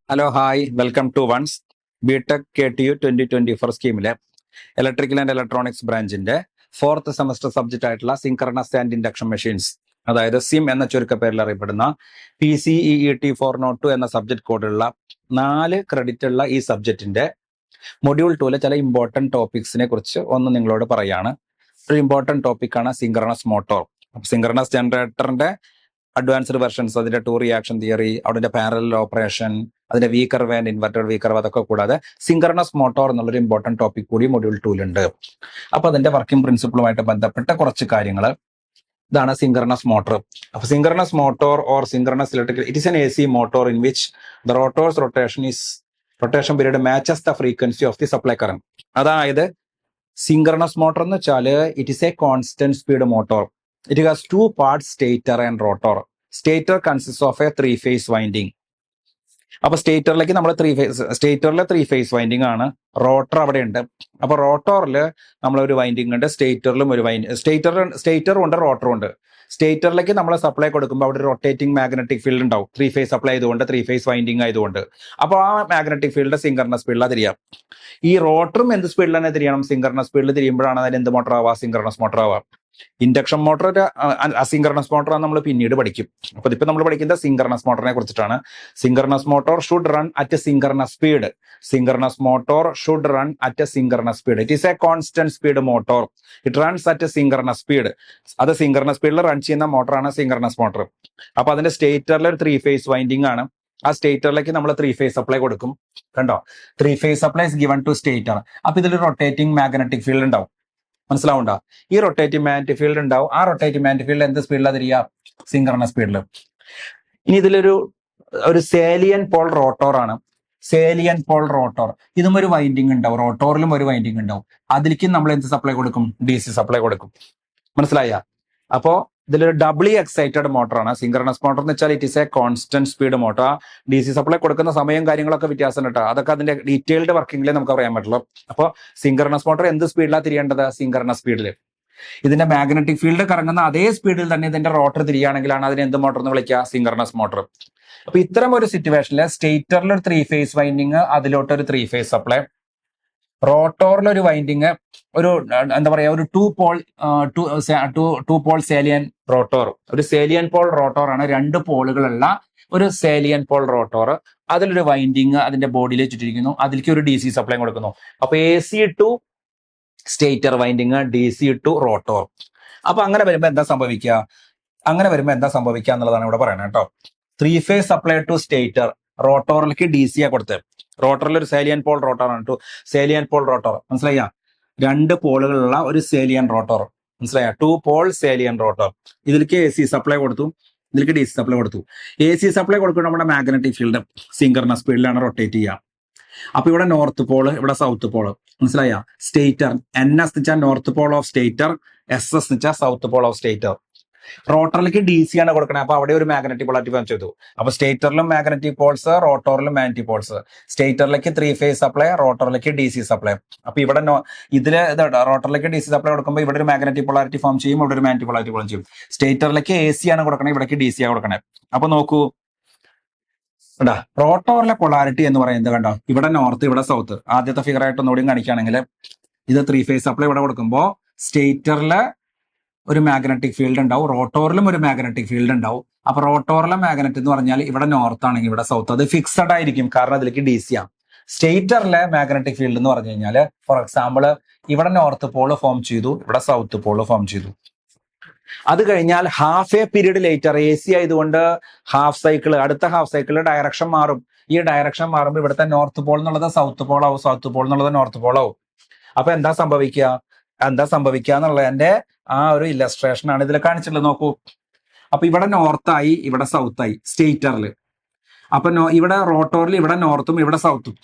Hello hi welcome to ones B Tech KTU 2024 സ്കീമിലെ electrical and electronics ബ്രാഞ്ചിന്റെ fourth semester subject ആയിട്ടുള്ള synchronous and induction machines, അതായത് SIM എന്ന ചുരുക്കപ്പേരിൽ അറിയപ്പെടുന്ന PCEET 402 എന്ന സബ്ജക്ട് കോഡുള്ള 4 ക്രെഡിറ്റ് ഉള്ള ഈ സബ്ജക്റ്റിന്റെ മൊഡ്യൂൾ 2ലെ ചില ഇമ്പോർട്ടന്റ് ടോപ്പിക്സിനെ കുറിച്ച് ഒന്ന് നിങ്ങളോട് പറയാണ്. ഒരു ഇമ്പോർട്ടന്റ് ടോപ്പിക്കാണ് സിൻക്രണസ് മോട്ടോർ. സിൻക്രണസ് ജനറേറ്ററിന്റെ അഡ്വാൻസ്ഡ് വെർഷൻസ്, അതിന്റെ ടു റിയാക്ഷൻ തിയറി, അതിന്റെ പാരലൽ ഓപ്പറേഷൻ, അതിന്റെ വീക്കർ ആൻഡ് ഇൻവെർട്ടഡ് വീക്കർ, അതൊക്കെ കൂടാതെ സിൻക്രണസ് മോട്ടോർ എന്നുള്ളൊരു ഇമ്പോർട്ടന്റ് ടോപ്പിക് കൂടി മൊഡ്യൂൾ 2ലുണ്ട്. അപ്പൊ അതിന്റെ വർക്കിംഗ് പ്രിൻസിപ്പിളുമായിട്ട് ബന്ധപ്പെട്ട കുറച്ച് കാര്യങ്ങൾ ഇതാണ് സിൻക്രണസ് മോട്ടോർ. അപ്പൊ synchronous motor or synchronous electrical, it is an AC motor in which the rotors rotation period matches the frequency of the supply current. അതായത് സിൻക്രണസ് മോട്ടോർ എന്ന് വെച്ചാൽ it is a constant speed motor. It has two parts, stator and rotor. Stator consists of a three-phase winding. അപ്പൊ സ്റ്റേറ്ററിലേക്ക് നമ്മൾ സ്റ്റേറ്ററിൽ 3 phase winding ആണ്. Rotor അവിടെ ഉണ്ട്. അപ്പൊ റോട്ടറിൽ നമ്മളൊരു വൈൻഡിങ് ഉണ്ട്, സ്റ്റേറ്ററിലും ഒരു സ്റ്റേറ്ററും ഉണ്ട്, റോട്ടറും ഉണ്ട്. സ്റ്റേറ്ററിലേക്ക് നമ്മൾ സപ്ലൈ കൊടുക്കുമ്പോൾ അവിടെ ഒരു റൊട്ടേറ്റിംഗ് മാഗ്നറ്റിക് ഫീൽഡ് ഉണ്ടാവും. 3 phase സപ്ലൈ ആയതുകൊണ്ട്, 3 phase വൈൻഡിങ് ആയതുകൊണ്ട്. അപ്പോൾ ആ മാഗ്നറ്റിക് ഫീൽഡ് സിൻക്രണസ് സ്പീഡിലാണ് തിരിയാം. ഈ റോട്ടറും എന്ത് സ്പീഡിൽ തന്നെ തിരിയണം? സിൻക്രണസ് സ്പീഡിൽ തിരിയുമ്പോഴാണ് അതിന് എന്ത് മോട്ടർ ആവാം? സിൻക്രണസ് മോട്ടർ ആവാം. ഇൻഡക്ഷൻ മോട്ടർ അസിൻക്രണസ് മോട്ടർ നമ്മൾ പിന്നീട് പഠിക്കും. അപ്പൊ ഇപ്പൊ നമ്മൾ പഠിക്കുന്നത് സിൻക്രണസ് മോട്ടറിനെ കുറിച്ചിട്ടാണ്. Synchronous motor should run at synchronous speed. Synchronous motor should run at synchronous speed. It is a constant speed motor. It runs at synchronous speed. അത് സിൻക്രണസ് സ്പീഡിൽ റൺ ചെയ്യുന്ന മോട്ടറാണ് സിൻക്രണസ് മോട്ടർ. അപ്പൊ അതിന്റെ സ്റ്റേറ്ററിൽ ഒരു 3 phase വൈൻഡിങ് ആണ്. ആ സ്റ്റേറ്ററിലേക്ക് നമ്മൾ 3 phase supply കൊടുക്കും. കണ്ടോ, 3 phase supply is given to stator. അപ്പൊ ഇതിൽ റൊട്ടേറ്റിംഗ് മാഗ്നറ്റിക് ഫീൽഡ് ഉണ്ടാവും. മനസ്സിലാവുണ്ടോ? ഈ റൊട്ടേറ്റീവ് മാഗ്നറ്റിക് ഫീൽഡ് ഉണ്ടാവും. ആ റൊട്ടേറ്റീവ് മാഗ്നറ്റിക് ഫീൽഡ് എന്ത് സ്പീഡിലാണ് തിരിയുക? സിൻക്രണസ് സ്പീഡിൽ. ഇനി ഇതിലൊരു സേലിയൻ പോൾ റോട്ടോർ ആണ്. സേലിയൻ പോൾ റോട്ടോർ, ഇതും ഒരു വൈൻഡിങ് ഉണ്ടാവും. റോട്ടോറിലും ഒരു വൈൻഡിങ് ഉണ്ടാവും. അതിലേക്ക് നമ്മൾ എന്ത് സപ്ലൈ കൊടുക്കും? DC സപ്ലൈ കൊടുക്കും. മനസ്സിലായ? അപ്പോ ഇതിലൊരു ഡബ്ലി എക്സൈറ്റഡ് മോട്ടറാണ് സിൻക്രണസ് മോട്ടർ എന്ന് വെച്ചാൽ. It is a constant speed motor. DC supply കൊടുക്കുന്ന സമയം കാര്യങ്ങളൊക്കെ വ്യത്യാസം കേട്ടോ. അതൊക്കെ അതിന്റെ ഡീറ്റെയിൽഡ് വർക്കിംഗിലേ നമുക്ക് അറിയാൻ പറ്റുള്ളൂ. അപ്പോൾ സിൻക്രണസ് മോട്ടർ എന്ത് സ്പീഡിലാണ് തിരിയേണ്ടത്? സിൻക്രണസ് സ്പീഡിൽ. ഇതിന്റെ മാഗ്നറ്റിക് ഫീൽഡ് കറങ്ങുന്ന അതേ സ്പീഡിൽ തന്നെ ഇതിന്റെ റോട്ടർ തിരിയാണെങ്കിലാണ് അതിനെ എന്ത് മോട്ടർ എന്ന് വിളിക്കുക? Synchronous motor. അപ്പൊ ഇത്തരം ഒരു സിറ്റുവേഷനിൽ സ്റ്റേറ്ററിൽ ഒരു 3 phase വൈൻഡിങ്, അതിലോട്ട് ഒരു 3 phase സപ്ലൈ, റോട്ടോറിൽ ഒരു വൈൻഡിങ്, ഒരു എന്താ പറയാ, ഒരു ടു പോൾ സേലിയൻ റോട്ടോർ. ഒരു സേലിയൻ പോൾ റോട്ടോർ ആണ്. 2 പോളുകളുള്ള ഒരു സേലിയൻ പോൾ റോട്ടോർ. അതിലൊരു വൈൻഡിങ് അതിന്റെ ബോഡിയിൽ ചുറ്റിരിക്കുന്നു. അതിലേക്ക് ഒരു DC സപ്ലൈ കൊടുക്കുന്നു. അപ്പൊ AC to stator winding, DC to rotor. അപ്പൊ അങ്ങനെ വരുമ്പോ എന്താ സംഭവിക്കുക? എന്നുള്ളതാണ് ഇവിടെ പറയുന്നത് കേട്ടോ. 3 phase സപ്ലൈ ടു സ്റ്റേറ്റർ, റോട്ടോറിലേക്ക് DC കൊടുത്ത്. റോട്ടറിൽ ഒരു സേലിയൻ പോൾ റോട്ടർ ആണ്. സേലിയൻ പോൾ റോട്ടർ മനസ്സിലായ? 2 പോളുകളുള്ള ഒരു സേലിയൻ റോട്ടർ. മനസ്സിലായ? 2 പോൾ സേലിയൻ റോട്ടർ. ഇതിലേക്ക് AC സപ്ലൈ കൊടുത്തു, ഇതിലേക്ക് DC സപ്ലൈ കൊടുത്തു. AC സപ്ലൈ കൊടുക്കുമ്പോൾ നമ്മുടെ മാഗ്നറ്റിക് ഫീൽഡ് സിൻക്രണസ് സ്പീഡിലാണ് റൊട്ടേറ്റ് ചെയ്യുക. അപ്പൊ ഇവിടെ നോർത്ത് പോള്, ഇവിടെ സൗത്ത് പോള്. മനസ്സിലായ? സ്റ്റേറ്റർ NS എന്ന് വെച്ചാൽ north pole of stator, SS എന്ന് വെച്ചാൽ സൗത്ത് പോൾ ഓഫ് സ്റ്റേറ്റർ. റോട്ടറിലേക്ക് DC ആണ് കൊടുക്കണേ. അപ്പൊ അവിടെ ഒരു മാഗ്നറ്റിക് പോളാരിറ്റി ഫോം ചെയ്തു. അപ്പൊ സ്റ്റേറ്ററിലും മാഗ്നറ്റിക് പോൾസ്, റോട്ടോറിലും മാഗ്നറ്റിക് പോൾസ്. സ്റ്റേറ്ററിലേക്ക് 3 phase സപ്ലൈ, റോട്ടറിലേക്ക് DC സപ്ലൈ. അപ്പൊ ഇവിടെ ഇതില് റോട്ടറിലേക്ക് DC സപ്ലൈ കൊടുക്കുമ്പോൾ ഇവിടെ ഒരു മാഗ്നറ്റിക് പോളാരിറ്റി ഫോം ചെയ്യും, ഇവിടെ ഒരു മാഗ്നറ്റിക് പോളാരിറ്റി ഫോം ചെയ്യും. സ്റ്റേറ്ററിലേക്ക് AC ആണ് കൊടുക്കണേ, ഇവിടേക്ക് DC ആണ് കൊടുക്കണേ. അപ്പൊ നോക്കൂ, കണ്ടാ റോട്ടോറിലെ പൊളാരിറ്റി എന്ന് പറയുന്നത് കണ്ടോ, ഇവിടെ നോർത്ത്, ഇവിടെ സൗത്ത്. ആദ്യത്തെ ഫിഗർ ആയിട്ട് ഒന്നുകൂടി കാണിക്കുകയാണെങ്കിൽ ഇത് 3 phase സപ്ലൈ ഇവിടെ കൊടുക്കുമ്പോൾ സ്റ്റേറ്ററിലെ ഒരു മാഗ്നറ്റിക് ഫീൽഡ് ഉണ്ടാവും, റോട്ടോറിലും ഒരു മാഗ്നറ്റിക് ഫീൽഡ് ഉണ്ടാവും. അപ്പൊ റോട്ടോറിലെ മാഗ്നറ്റ് എന്ന് പറഞ്ഞാൽ ഇവിടെ നോർത്ത് ആണെങ്കിൽ ഇവിടെ സൗത്ത്. അത് ഫിക്സഡ് ആയിരിക്കും, കാരണം അതിലേക്ക് DC ആണ്. സ്റ്റേറ്ററിലെ മാഗ്നറ്റിക് ഫീൽഡ് എന്ന് പറഞ്ഞു കഴിഞ്ഞാൽ, ഫോർ എക്സാമ്പിൾ ഇവിടെ നോർത്ത് പോള് ഫോം ചെയ്തു, ഇവിടെ സൗത്ത് പോള് ഫോം ചെയ്തു. അത് കഴിഞ്ഞാൽ half A period later, AC ആയതുകൊണ്ട് ഹാഫ് സൈക്കിൾ, അടുത്ത ഹാഫ് സൈക്കിൾ ഡയറക്ഷൻ മാറും. ഈ ഡയറക്ഷൻ മാറുമ്പോൾ ഇവിടുത്തെ നോർത്ത് പോൾ എന്നുള്ളത് സൗത്ത് പോൾ ആവും, സൗത്ത് പോൾ എന്നുള്ളത് നോർത്ത് പോൾ ആവും. അപ്പൊ എന്താ സംഭവിക്കുക എന്നുള്ളതിന്റെ ആ ഒരു ഇല്ലസ്ട്രേഷൻ ആണ് ഇതിൽ കാണിച്ചിട്ടുള്ളത്. നോക്കൂ, അപ്പൊ ഇവിടെ നോർത്തായി, ഇവിടെ സൗത്തായി സ്റ്റേറ്ററിൽ. അപ്പൊ ഇവിടെ റോട്ടോറിൽ ഇവിടെ നോർത്തും ഇവിടെ സൗത്തും.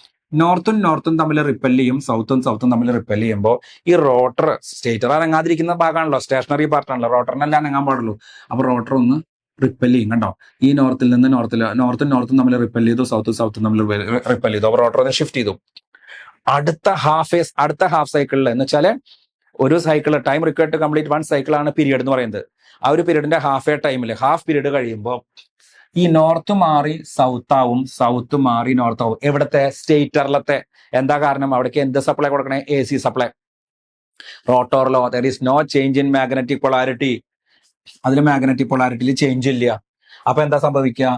നോർത്തും തമ്മിൽ റിപ്പൽ ചെയ്യും, സൗത്തും തമ്മിൽ റിപ്പൽ ചെയ്യുമ്പോൾ ഈ റോട്ടർ, സ്റ്റേറ്റർ അനങ്ങാതിരിക്കുന്ന ഭാഗമാണല്ലോ, സ്റ്റേഷനറി പാർട്ടാണല്ലോ, റോട്ടറിനെല്ലാം അനങ്ങാൻ പാടുള്ളൂ. അപ്പൊ റോട്ടർ ഒന്ന് റിപ്പൽ ചെയ്യും. കണ്ടോ, ഈ നോർത്തിൽ നിന്ന് നോർത്തും തമ്മിൽ റിപ്പൽ ചെയ്തു, സൗത്തും തമ്മിൽ റിപ്പൽ ചെയ്തു. അപ്പൊ റോട്ടർ ഒന്ന് ഷിഫ്റ്റ് ചെയ്തു. അടുത്ത ഹാഫ് സൈക്കിളിൽ എന്ന് വെച്ചാല് ഒരു cycle time required to complete 1 cycle ആണ് പീരീഡ് എന്ന് പറയുന്നത്. ആ ഒരു പീരീഡിന്റെ ഹാഫ് പീരീഡ് കഴിയുമ്പോൾ ഈ നോർത്ത് മാറി സൗത്ത് ആവും, സൗത്ത് മാറി നോർത്ത് ആവും. എവിടത്തെ? സ്റ്റേറ്ററിലത്തെ. എന്താ കാരണം? അവിടേക്ക് എന്ത് സപ്ലൈ കൊടുക്കണേ? AC supply. റോട്ടോറിലോ there is no change in magnetic polarity. അതിൽ മാഗ്നറ്റിക് പൊളാരിറ്റിയിൽ ചേഞ്ച് ഇല്ല. അപ്പൊ എന്താ സംഭവിക്കുക?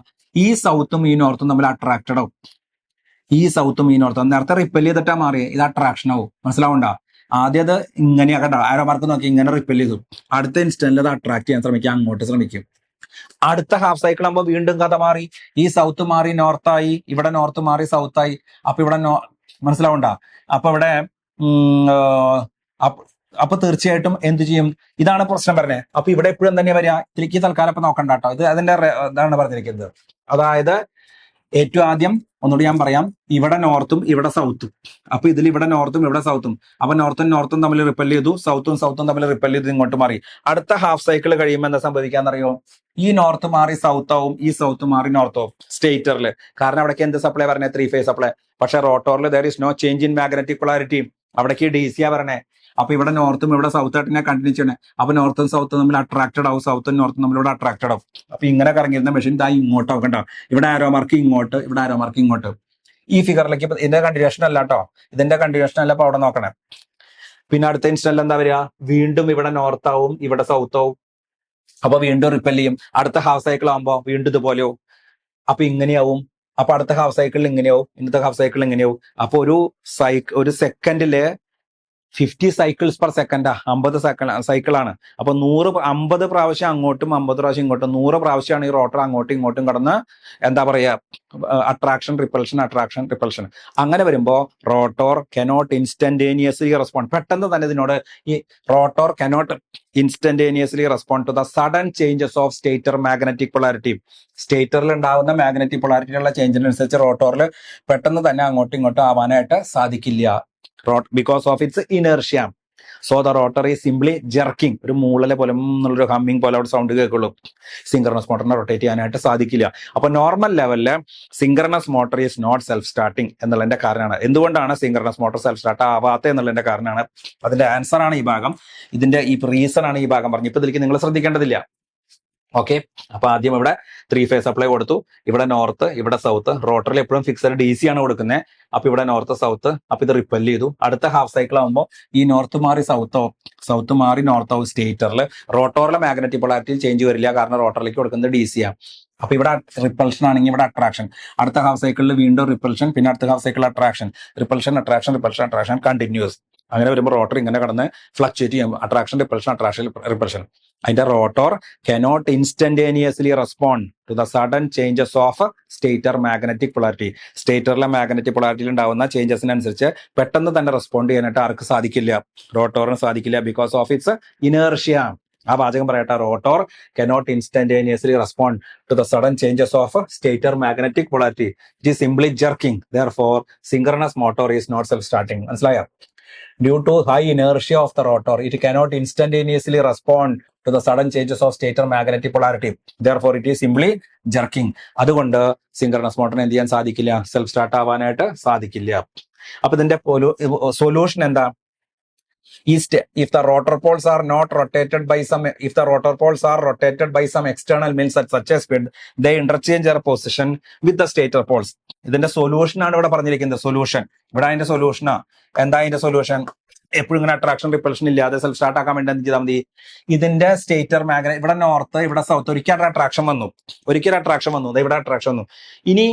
ഈ സൗത്തും ഈ നോർത്തും തമ്മിൽ അട്രാക്റ്റഡ് ആവും. ഈ സൗത്തും ഈ നോർത്തും നേരത്തെ റിപ്പൽ ചെയ്തിട്ടാ മാറിയത്, ഇത് അട്രാക്ഷൻ ആവും. മനസ്സിലാവണ്ട? ആദ്യം അത് ഇങ്ങനെയാക്കണ്ട, ആരോ മാർക്ക് നോക്കി ഇങ്ങനെ റിപ്പൽ ചെയ്തു. അടുത്ത ഇൻസ്റ്റന്റിൽ അത് അട്രാക്ട് ചെയ്യാൻ ശ്രമിക്കുക, അങ്ങോട്ട് ശ്രമിക്കും. അടുത്ത ഹാഫ് സൈക്കിൾ ആകുമ്പോൾ വീണ്ടും കഥ മാറി. ഈ സൗത്ത് മാറി നോർത്തായി, ഇവിടെ നോർത്ത് മാറി സൗത്തായി. അപ്പൊ ഇവിടെ മനസ്സിലാവണ്ട? അപ്പൊ ഇവിടെ അപ്പൊ തീർച്ചയായിട്ടും എന്ത് ചെയ്യും? ഇതാണ് പ്രശ്നം പറഞ്ഞത്. അപ്പൊ ഇവിടെ എപ്പോഴും തന്നെ വരിക. ഇതിലേക്ക് തൽക്കാലം ഇപ്പൊ നോക്കണ്ട കേട്ടോ, ഇത് അതിന്റെ ഇതാണ് പറഞ്ഞിരിക്കുന്നത്. അതായത് ഏറ്റവും ആദ്യം ഒന്നുകൂടി ഞാൻ പറയാം, ഇവിടെ നോർത്തും ഇവിടെ സൗത്തും. അപ്പൊ ഇതിൽ ഇവിടെ നോർത്തും ഇവിടെ സൗത്തും. അപ്പൊ നോർത്തും തമ്മിൽ റിപ്പൽ ചെയ്തു, സൗത്തും തമ്മിൽ റിപ്പൽ ചെയ്ത് ഇങ്ങോട്ട് മാറി. അടുത്ത ഹാഫ് സൈക്കിൾ കഴിയുമ്പോൾ എന്താ സംഭവിക്കാന്നറിയോ? ഈ നോർത്ത് മാറി സൗത്ത് ആവും, ഈ സൗത്ത് മാറി നോർത്ത് ആവും സ്റ്റേറ്ററിൽ. കാരണം അവിടേക്ക് എന്ത് സപ്ലൈ പറഞ്ഞേ? 3 ഫേസ് സപ്ലൈ. പക്ഷെ റോട്ടോറിൽ there is no change in magnetic polarity. അവിടേക്ക് DC ആ പറഞ്ഞേ. അപ്പൊ ഇവിടെ നോർത്തും ഇവിടെ സൗത്ത് ആയിട്ട് ഞാൻ കണ്ടിന്യൂ ചെയ്യണേ. അപ്പൊ നോർത്തും സൗത്തും തമ്മിൽ അട്രാക്റ്റഡ് ആവും, സൗത്തും നോർത്തും തമ്മിലൂടെ അട്രാക്റ്റഡ് ആവും. അപ്പൊ ഇങ്ങനെ കറങ്ങിയിരുന്ന മെഷീൻ ദാ ഇങ്ങോട്ടോ കണ്ടോ? ഇവിടെ ആരോ മാർക്ക് ഇങ്ങോട്ട്, ഇവിടെ ആരോ മാർക്ക് ഇങ്ങോട്ട്. ഈ ഫിഗറിലേക്ക് ഇതിന്റെ കണ്ടിന്യൂഷൻ അല്ല കേട്ടോ, ഇതിന്റെ കണ്ടിന്യൂഷൻ അല്ല. അപ്പൊ അവിടെ നോക്കണേ. പിന്നെ അടുത്ത ഇൻസ്റ്റന്റിൽ എന്താ വരിക? വീണ്ടും ഇവിടെ നോർത്ത് ആവും, ഇവിടെ സൗത്ത് ആവും. അപ്പൊ വീണ്ടും റിപ്പൽ ചെയ്യും. അടുത്ത ഹാഫ് സൈക്കിൾ ആവുമ്പോ വീണ്ടും ഇതുപോലെയാവും. അപ്പൊ ഇങ്ങനെയാവും. അപ്പൊ അടുത്ത ഹാഫ് സൈക്കിളിൽ ഇങ്ങനെയാവും, ഇന്നത്തെ ഹാഫ് സൈക്കിൾ ഇങ്ങനെയാവും. അപ്പൊ ഒരു സെക്കൻഡില് 50 സൈക്കിൾസ് പെർ സെക്കൻഡാ, 50 സൈക്കിളാണ്. അപ്പൊ 50 പ്രാവശ്യം അങ്ങോട്ടും 50 പ്രാവശ്യം ഇങ്ങോട്ടും, 100 പ്രാവശ്യമാണ് ഈ റോട്ടർ അങ്ങോട്ടും ഇങ്ങോട്ടും കടന്ന് എന്താ പറയാ അട്രാക്ഷൻ റിപ്പൽഷൻ. അങ്ങനെ വരുമ്പോ റോട്ടോർ കനോട്ട് ഇൻസ്റ്റന്റേനിയസ്ലി റെസ്പോണ്ട്. പെട്ടെന്ന് തന്നെ ഇതിനോട് ഈ rotor cannot instantaneously respond to the sudden changes of stator magnetic polarity. സ്റ്റേറ്ററിൽ ഉണ്ടാകുന്ന മാഗ്നറ്റിക് പൊളാരിറ്റിയിലുള്ള ചേഞ്ചിനനുസരിച്ച് റോട്ടോറിൽ പെട്ടെന്ന് തന്നെ അങ്ങോട്ടും ഇങ്ങോട്ടും ആവാനായിട്ട് സാധിക്കില്ല, because of its inertia. So the rotor is simply jerking. ഒരു മൂളലെ പോലെ എന്നുള്ളൊരു ഹമ്മിങ് പോലെ അവിടെ സൗണ്ട് കേൾക്കുള്ളൂ. സിങ്കർണസ് മോട്ടറിനെ റൊട്ടേറ്റ് ചെയ്യാനായിട്ട് സാധിക്കില്ല. അപ്പൊ നോർമൽ ലെവലില് synchronous motor is not self starting എന്നുള്ളതിന്റെ കാരണമാണ്. എന്തുകൊണ്ടാണ് സിങ്കർണസ് മോട്ടർ സെൽഫ് സ്റ്റാർട്ട് ആവാത്ത എന്നുള്ളതിന്റെ കാരണമാണ്. അതിന്റെ ആൻസർ ആണ് ഈ ഭാഗം, ഇതിന്റെ ഈ റീസൺ ആണ് ഈ ഭാഗം പറഞ്ഞു. ഇപ്പൊ ഇതിലേക്ക് നിങ്ങൾ ശ്രദ്ധിക്കേണ്ടതില്ല. ഓക്കെ, അപ്പൊ ആദ്യം ഇവിടെ 3 ഫേസ് സപ്ലൈ കൊടുത്തു. ഇവിടെ നോർത്ത്, ഇവിടെ സൗത്ത്. റോട്ടറിൽ എപ്പോഴും ഫിക്സഡ് DC ആണ് കൊടുക്കുന്നത്. അപ്പൊ ഇവിടെ നോർത്ത് സൗത്ത്. അപ്പൊ ഇത് റിപ്പൽ ചെയ്തു. അടുത്ത ഹാഫ് സൈക്കിൾ ആകുമ്പോൾ ഈ നോർത്ത് മാറി സൗത്ത് മാറി നോർത്ത് ആവും സ്റ്റേറ്ററിൽ. റോട്ടോറിലെ മാഗ്നറ്റിക് പൊളാരിറ്റിയിൽ ചേഞ്ച് വരില്ല, കാരണം റോട്ടറിലേക്ക് കൊടുക്കുന്നത് DC ആണ്. അപ്പൊ ഇവിടെ റിപ്പൽഷൻ ആണെങ്കിൽ ഇവിടെ അട്രാക്ഷൻ. അടുത്ത ഹാഫ് സൈക്കിളിൽ വീണ്ടും റിപ്പൽഷൻ, പിന്നെ അടുത്ത half cycle attraction, repulsion continues. അങ്ങനെ വരുമ്പോൾ റോട്ടർ ഇങ്ങനെ കടന്ന് ഫ്ലക്ച്വേറ്റ് ചെയ്യും. Attraction repulsion. അതിന്റെ rotor cannot instantaneously respond to the sudden changes of stator magnetic polarity. സ്റ്റേറ്ററിലെ മാഗ്നറ്റിക് പൊളാരിറ്റിയിൽ ഉണ്ടാവുന്ന ചേഞ്ചസിനനുസരിച്ച് പെട്ടെന്ന് തന്നെ റെസ്പോണ്ട് ചെയ്യാനായിട്ട് ആർക്ക് സാധിക്കില്ല? റോട്ടോറിന് സാധിക്കില്ല, ബിക്കോസ് ഓഫ് ഇറ്റ്സ് ഇനേർഷ്യ. ആ വാചകം പറയട്ടെ, rotor cannot instantaneously respond to the sudden changes of stator magnetic polarity. It is simply jerking. Therefore synchronous motor is not self starting. മനസ്സിലായോ? Due to high inertia of the rotor, it cannot instantaneously respond to the sudden changes of stator magnetic polarity. Therefore, it is simply jerking. അതുകൊണ്ട് synchronous മോട്ടറിന് എന്ത് ചെയ്യാൻ സാധിക്കില്ല? Self start ആവാനായിട്ട് സാധിക്കില്ല. അപ്പൊ ഇതിന്റെ solution എന്താ? If the rotor poles are rotated by some external means at such a speed, they interchange their position with the stator poles. ഇതിന്റെ സൊല്യൂഷൻ ആണ് ഇവിടെ പറഞ്ഞിരിക്കുന്നത്. സൊല്യൂഷൻ ഇവിടെ അതിന്റെ സൊല്യൂഷനാ. എന്താ അതിന്റെ സൊല്യൂഷൻ? എപ്പോഴും ഇങ്ങനെ അട്രാക്ഷൻ റിപ്പൽഷൻ ഇല്ലാതെ സെൽഫ് സ്റ്റാർട്ട് ആക്കാൻ വേണ്ടി എന്ത് ചെയ്താൽ മതി? ഇതിന്റെ സ്റ്റേറ്റർ മാഗ്നറ്റ് ഇവിടെ നോർത്ത്, ഇവിടെ സൗത്ത്. ഒരിക്കൽ അട്രാക്ഷൻ വന്നു, ഇവിടെ അട്രാക്ഷൻ വന്നു. ഇനി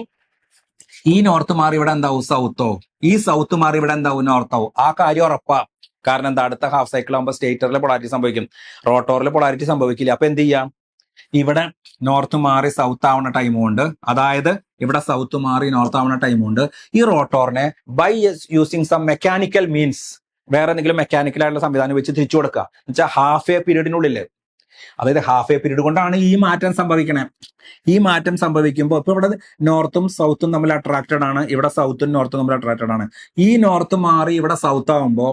ഈ നോർത്ത് മാറി ഇവിടെ എന്താവും? സൗത്തോ. ഈ സൗത്ത് മാറി ഇവിടെ എന്താവും? നോർത്തോ. ആ കാര്യം ഉറപ്പാ. കാരണം എന്താ? അടുത്ത ഹാഫ് സൈക്കിൾ ആകുമ്പോൾ സ്റ്റേറ്ററിൽ പൊളാരിറ്റി സംഭവിക്കും, റോട്ടോറിൽ പൊളാരിറ്റി സംഭവിക്കില്ല. അപ്പൊ എന്ത് ചെയ്യാം? ഇവിടെ നോർത്ത് മാറി സൗത്ത് ആവുന്ന ടൈമുണ്ട്, അതായത് ഇവിടെ സൗത്ത് മാറി നോർത്ത് ആവുന്ന ടൈമുണ്ട്. ഈ റോട്ടോറിനെ by using some mechanical means, വേറെ എന്തെങ്കിലും മെക്കാനിക്കൽ ആയിട്ടുള്ള സംവിധാനം വെച്ച് തിരിച്ചു കൊടുക്കുക. എന്നുവെച്ചാൽ ഹാഫ് എ പീരീഡിനുള്ളില്, അതായത് ഹാഫ് എ പീരീഡ് കൊണ്ടാണ് ഈ മാറ്റം സംഭവിക്കണേ. ഈ മാറ്റം സംഭവിക്കുമ്പോൾ ഇപ്പൊ ഇവിടെ നോർത്തും സൗത്തും തമ്മിൽ അട്രാക്റ്റഡ് ആണ്, ഇവിടെ സൗത്തും നോർത്തും തമ്മിൽ അട്രാക്റ്റഡ് ആണ്. ഈ നോർത്ത് മാറി ഇവിടെ സൗത്ത് ആവുമ്പോ,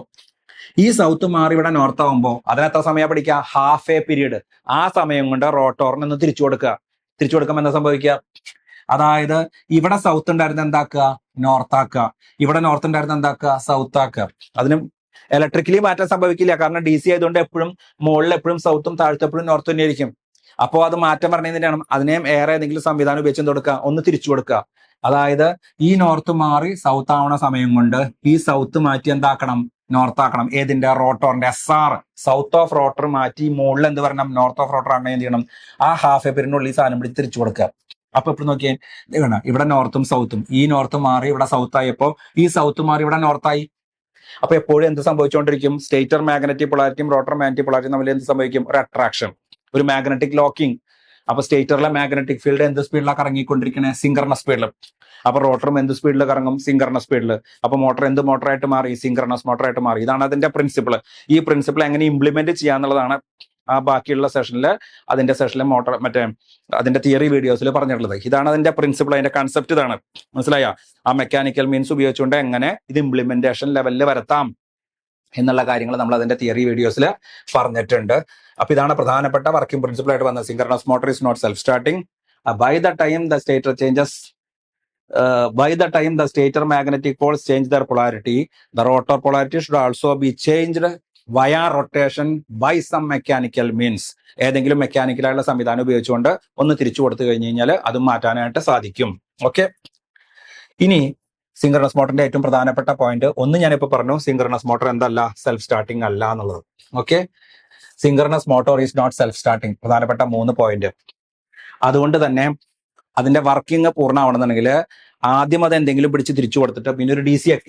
ഈ സൗത്ത് മാറി ഇവിടെ നോർത്ത് ആവുമ്പോൾ അതിനെത്ര സമയം പഠിക്കുക? Half A period. ആ സമയം കൊണ്ട് റോട്ടോറിന് ഒന്ന് തിരിച്ചു കൊടുക്കുമ്പോൾ എന്താ സംഭവിക്കുക? അതായത് ഇവിടെ സൗത്ത് ഉണ്ടായിരുന്ന എന്താക്കുക? നോർത്ത് ആക്കുക. ഇവിടെ നോർത്ത് ഉണ്ടായിരുന്ന എന്താക്കുക? സൗത്ത് ആക്കുക. അതിനും ഇലക്ട്രിക്കലി മാറ്റം സംഭവിക്കില്ല, കാരണം DC ആയതുകൊണ്ട് എപ്പോഴും മുകളിൽ എപ്പോഴും സൗത്തും താഴത്തെ എപ്പോഴും നോർത്തും തന്നെ ആയിരിക്കും. അപ്പോൾ അത് മാറ്റം പറഞ്ഞതിനാണ് അതിനെ വേറെ ഏതെങ്കിലും സംവിധാനം ഉപയോഗിച്ച് എന്ത് കൊടുക്കുക, ഒന്ന് തിരിച്ചു കൊടുക്കുക. അതായത് ഈ നോർത്ത് മാറി സൗത്ത് ആവണ സമയം കൊണ്ട് ഈ സൗത്ത് മാറ്റി എന്താക്കണം, നോർത്ത് ആക്കണം. ഏതിന്റെ, റോട്ടോറിന്റെ SR സൗത്ത് ഓഫ് റോട്ടർ മാറ്റി മുകളിൽ എന്ത് പറയണം, നോർത്ത് ഓഫ് റോട്ടർ ആണെങ്കിൽ എന്ത് ചെയ്യണം, ആ ഹാഫ് എ പീരിയഡിനുള്ളിൽ സാധനം പിടിച്ച് തിരിച്ചു കൊടുക്കുക. അപ്പൊ എപ്പോഴും നോക്കിയേ, വേണം ഇവിടെ നോർത്തും സൗത്തും, ഈ നോർത്ത് മാറി ഇവിടെ സൗത്ത് ആയപ്പോ ഈ സൗത്ത് മാറി ഇവിടെ നോർത്തായി. അപ്പൊ എപ്പോഴും എന്ത് സംഭവിച്ചുകൊണ്ടിരിക്കും, സ്റ്റേറ്റർ മാഗ്നറ്റിക് പൊളാരിറ്റിയും റോട്ടർ മാഗ്നറ്റിക് പൊളാരിറ്റിയും തമ്മിൽ എന്ത് സംഭവിക്കും, ഒരു അട്രാക്ഷൻ, ഒരു മാഗ്നറ്റിക് ലോക്കിംഗ്. അപ്പൊ സ്റ്റേറ്ററിലെ മാഗ്നറ്റിക് ഫീൽഡ് എന്ത് സ്പീഡിലാണ് കറങ്ങിക്കൊണ്ടിരിക്കണേ, സിങ്കർണസ് സ്പീഡിൽ. അപ്പൊ റോട്ടറും എന്ത് സ്പീഡിൽ കറങ്ങും, സിങ്കർണസ് സ്പീഡിൽ. അപ്പൊ മോട്ടർ എന്ത് മോട്ടറായിട്ട് മാറി, സിങ്കർണസ് മോട്ടറായിട്ട് മാറി. ഇതാണ് അതിന്റെ പ്രിൻസിപ്പിൾ. ഈ പ്രിൻസിപ്പിൾ എങ്ങനെ ഇംപ്ലിമെന്റ് ചെയ്യാന്നുള്ളതാണ് ആ ബാക്കിയുള്ള സെഷനിൽ, അതിന്റെ സെഷനിലെ മോട്ടർ അതിന്റെ തിയറി വീഡിയോസിൽ പറഞ്ഞിട്ടുള്ളത്. ഇതാണ് അതിന്റെ പ്രിൻസിപ്പിൾ, അതിന്റെ കൺസെപ്റ്റ് ഇതാണ്. മനസ്സിലായ? ആ മെക്കാനിക്കൽ മീൻസ് ഉപയോഗിച്ചുകൊണ്ട് എങ്ങനെ ഇത് ഇംപ്ലിമെന്റേഷൻ ലെവലിൽ വരുത്താം എന്നുള്ള കാര്യങ്ങൾ നമ്മൾ അതിന്റെ തിയറി വീഡിയോസിൽ പറഞ്ഞിട്ടുണ്ട്. അപ്പൊ ഇതാണ് പ്രധാനപ്പെട്ട വർക്കിംഗ് പ്രിൻസിപ്പിൾ ആയിട്ട് വന്നത്. Synchronous motor is not self starting. By the time the stator changes by the time the stator magnetic poles change their polarity, the rotor polarity should also be changed via rotation by some mechanical means. ഏതെങ്കിലും മെക്കാനിക്കലായുള്ള സംവിധാനം ഉപയോഗിച്ചുകൊണ്ട് ഒന്ന് തിരിച്ചു കൊടുത്തു കഴിഞ്ഞു കഴിഞ്ഞാൽ അതും മാറ്റാനായിട്ട് സാധിക്കും. ഓക്കെ, ഇനി സിങ്കർണസ് മോട്ടറിന്റെ ഏറ്റവും പ്രധാനപ്പെട്ട പോയിന്റ് ഒന്ന് ഞാനിപ്പോ പറഞ്ഞു, സിങ്കർണസ് മോട്ടർ എന്തല്ല, സെൽഫ് സ്റ്റാർട്ടിംഗ് അല്ല എന്നുള്ളത്. Okay, synchronous motor is not self starting, പ്രധാനപ്പെട്ട 3 പോയിന്റ്. അതുകൊണ്ട് തന്നെ അതിന്റെ വർക്കിംഗ് പൂർണ്ണമാവണമെന്നുണ്ടെങ്കിൽ ആദ്യം അത് എന്തെങ്കിലും പിടിച്ച് തിരിച്ചു കൊടുത്തിട്ട് പിന്നെ ഒരു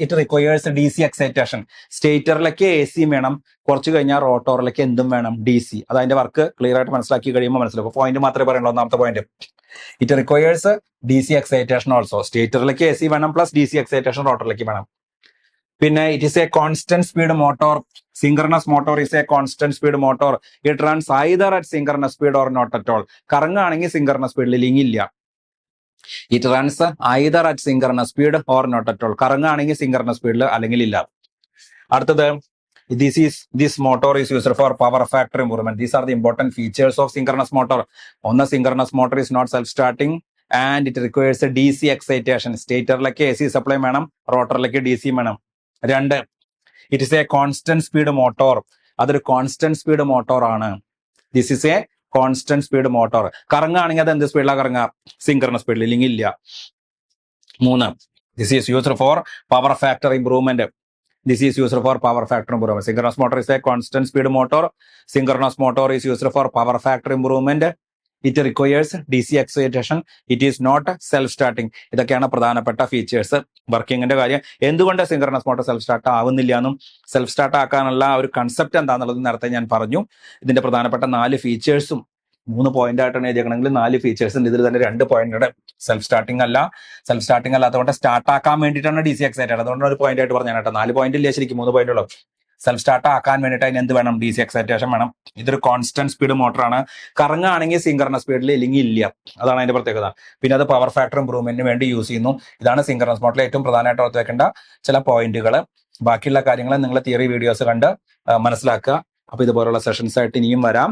ഇറ്റ് റിക്വയേഴ്സ് DC എക്സൈറ്റേഷൻ. സ്റ്റേറ്ററിലേക്ക് AC വേണം, കുറച്ച് കഴിഞ്ഞാൽ റോട്ടോറിലേക്ക് എന്തും വേണം, DC. അത് അതിന്റെ വർക്ക് ക്ലിയർ ആയിട്ട് മനസ്സിലാക്കി കഴിയുമ്പോൾ മനസ്സിലാക്കും. പോയിന്റ് മാത്രമേ പറയുള്ളൂ. ഒന്നാമത്തെ point, it requires DC excitation also. സ്റ്റേറ്ററിലേക്ക് AC വേണം, പ്ലസ് DC എക്സൈറ്റേഷൻ റോട്ടറിലേക്ക് വേണം. പിന്നെ it is a constant speed motor. Synchronous motor is a constant speed motor. It runs either at synchronous speed or not at all. കറങ്ങാണെങ്കിൽ synchronous സ്പീഡിൽ, ഇല്ലെങ്കിൽ ഇല്ല. It runs either at synchronous speed or not at all. കറങ്ങാണെങ്കിൽ synchronous സ്പീഡിൽ, അല്ലെങ്കിൽ ഇല്ല. അടുത്തത്, this motor is used for power factor improvement. These are the important features of synchronous motor. ഒന്ന്, synchronous motor is not self starting and it requires a DC excitation. സ്റ്റേറ്ററിലേക്ക് AC supply വേണം, റോട്ടറിലേക്ക് DC വേണം. 2, it is a constant speed motor. അതൊരു constant speed motor ആണ്. This is a constant speed motor. കറങ്ങാണെങ്കിൽ അത് എന്ത് സ്പീഡിലാണ് കറങ്ങുക, synchronous സ്പീഡിൽ, ഇല്ലെങ്കിൽ ഇല്ല. 3, this is used for power factor improvement. This is used for power factor improvement. Synchronous motor is a constant speed motor. Synchronous motor is used for power factor improvement. It requires DC excitation. It is not self starting. ഇതൊക്കെയാണ് പ്രധാനപ്പെട്ട features. വർക്കിങ്ങിന്റെ കാര്യം, എന്തുകൊണ്ട് synchronous motor self start ആവുന്നില്ല എന്നും self start ആക്കാനുള്ള ഒരു concept എന്താണെന്നുള്ളത് നേരത്തെ ഞാൻ പറഞ്ഞു. ഇതിന്റെ പ്രധാനപ്പെട്ട 4 ഫീച്ചേഴ്സും 3 പോയിന്റ് ആയിട്ടാണ് എഴുതിയെങ്കിൽ 4 ഫീച്ചേഴ്സ് ഉണ്ട്. ഇതിൽ തന്നെ 2 പോയിന്റ് സെൽഫ് സ്റ്റാർട്ടിംഗ് അല്ല. സെൽഫ് സ്റ്റാർട്ടിംഗ് അല്ലാത്തതുകൊണ്ട് സ്റ്റാർട്ട് ആക്കാൻ വേണ്ടിയിട്ടാണ് DC എക്സൈറ്റഡ്. അതുകൊണ്ട് ഒരു പോയിന്റ് ആയിട്ട് പറഞ്ഞാൽ കേട്ടോ. 4 പോയിന്റ് ഇല്ല, ശരിക്കും 3 പോയിന്റ് ഉള്ളൂ. സെൽഫ് സ്റ്റാർട്ട് ആക്കാൻ വേണ്ടിയിട്ട് അതിന് എന്ത് വേണം, DC എക്സൈറ്റേഷൻ വേണം. ഇതൊരു കോൺസ്റ്റന്റ് സ്പീഡ് മോട്ടറാണ്. കറങ്ങാണെങ്കിൽ സിങ്കർണസ് സ്പീഡിൽ, ഇല്ലെങ്കിൽ ഇല്ല. അതാണ് അതിന്റെ പ്രത്യേകത. പിന്നെ അത് പവർ ഫാക്ടർ ഇംപ്രൂവ്മെന്റിന് വേണ്ടി യൂസ് ചെയ്യുന്നു. ഇതാണ് സിങ്കർണസ് മോട്ടറിൽ ഏറ്റവും പ്രധാനമായിട്ട് ഓർത്ത് വെക്കേണ്ട ചില പോയിന്റുകൾ. ബാക്കിയുള്ള കാര്യങ്ങൾ നിങ്ങൾ തിയറി വീഡിയോസ് കണ്ട് മനസ്സിലാക്കുക. അപ്പൊ ഇതുപോലുള്ള സെഷൻസ് ആയിട്ട് ഇനിയും വരാം.